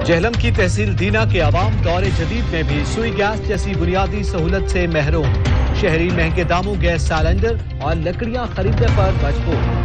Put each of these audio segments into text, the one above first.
جہلم کی تحصیل دینا کے عوام دور جدید میں بھی سوئی گیس جیسی بنیادی سہولت سے محروم۔ شہری مہنگے داموں گیس سلنڈر اور لکڑیاں خریدنے پر مجبور۔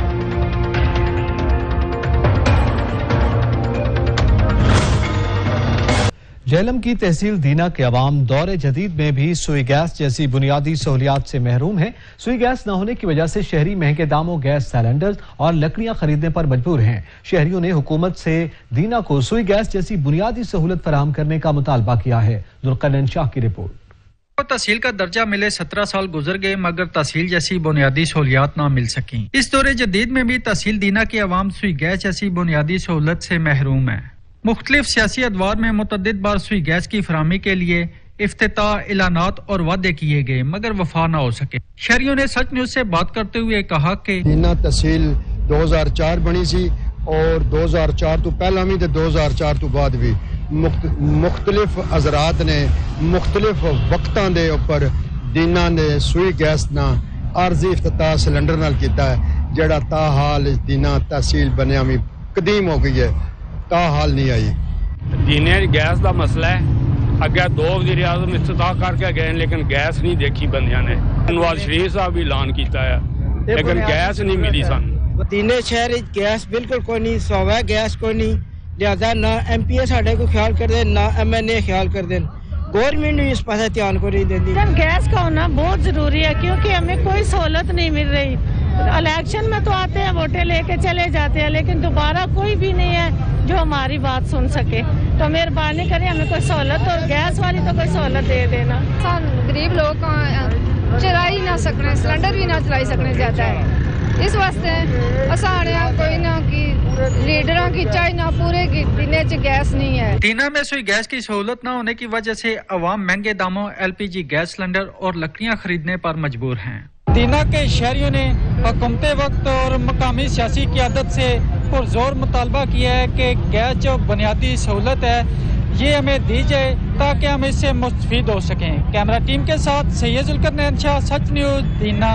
جہلم کی تحصیل دینا کے عوام دور جدید میں بھی سوئی گیس جیسی بنیادی سہولیات سے محروم ہیں۔ سوئی گیس نہ ہونے کی وجہ سے شہری مہنگے داموں گیس سلنڈر اور لکڑیاں خریدنے پر مجبور ہیں۔ شہریوں نے حکومت سے دینا کو سوئی گیس جیسی بنیادی سہولت فراہم کرنے کا مطالبہ کیا ہے۔ ذوالقرنین شاہ کی رپورٹ۔ تحصیل کا درجہ ملے 17 سال گزر گئے مگر تحصیل جیسی بنیادی سہولیات نہ مل سکیں۔ اس دور جدید میں بھی تحصیل دینا کے عوام سوئی گیس جیسی بنیادی سہولت سے محروم ہیں۔ مختلف سیاسی ادوار میں متعدد بار سوئی گیس کی فراہمی کے لیے افتتاح، اعلانات اور وعدے کیے گئے مگر وفا نہ ہو سکے۔ شہریوں نے سچ نیوز سے بات کرتے ہوئے کہا کہ دینا تحصیل 2004 بنی سی اور 2004 تو پہلا بھی تے 2004 تو بعد بھی مختلف حضرات نے مختلف وقتاں دے اوپر دینا نے سوئی گیس نہ عارضی افتتاح سلنڈر نال کیتا ہے، جڑا تاحال دینا تحصیل بنیا بھی قدیم ہو گئی ہے، تاحال نہیں آئی۔ دینے گیس دا مسئلہ ہے، اگے 2 وزیر اعظم افتتاح کر کے گئے لیکن گیس نہیں دیکھی بندیاں نے۔ نواز شریف صاحب بھی اعلان کیتا ہے لیکن گیس نہیں ملی سن۔ دینے شہر گیس بالکل کوئی نہیں، سوا گیس کوئی نہیں، لہذا نہ ایم پی اے ساڈے کو خیال کر دیں نہ ایم این اے خیال کر دیں، گورنمنٹ بھی اس پاس دھیان کو نہیں دیتی۔ گیس کا ہونا بہت ضروری ہے کیونکہ ہمیں کوئی سہولت نہیں مل رہی۔ الیکشن میں تو آتے ہیں، ووٹیں لے کے چلے جاتے ہیں لیکن دوبارہ کوئی بھی نہیں ہے جو ہماری بات سن سکے۔ تو مہربانی کریں ہمیں کوئی سہولت، اور گیس والی تو کوئی سہولت دے دینا۔ غریب لوگ چلا ہی نہ سکنے، سلنڈر بھی نہ چلائی سکنے زیادہ ہے، اس واسطے آسان کوئی نہ کی لیڈراں کی چاہیے نہ پورے کی دینے چ گیس نہیں ہے۔ دینا میں سوئی گیس کی سہولت نہ ہونے کی وجہ سے عوام مہنگے داموں LPG گیس سلنڈر اور لکڑیاں خریدنے پر مجبور ہیں۔ دینا کے شہریوں نے حکومت وقت اور مقامی سیاسی قیادت سے پرزور مطالبہ کیا ہے کہ گیس جو بنیادی سہولت ہے یہ ہمیں دی جائے تاکہ ہم اس سے مستفید ہو سکیں۔ کیمرہ ٹیم کے ساتھ سید ذوالقرنین شاہ، سچ نیوز، دینا۔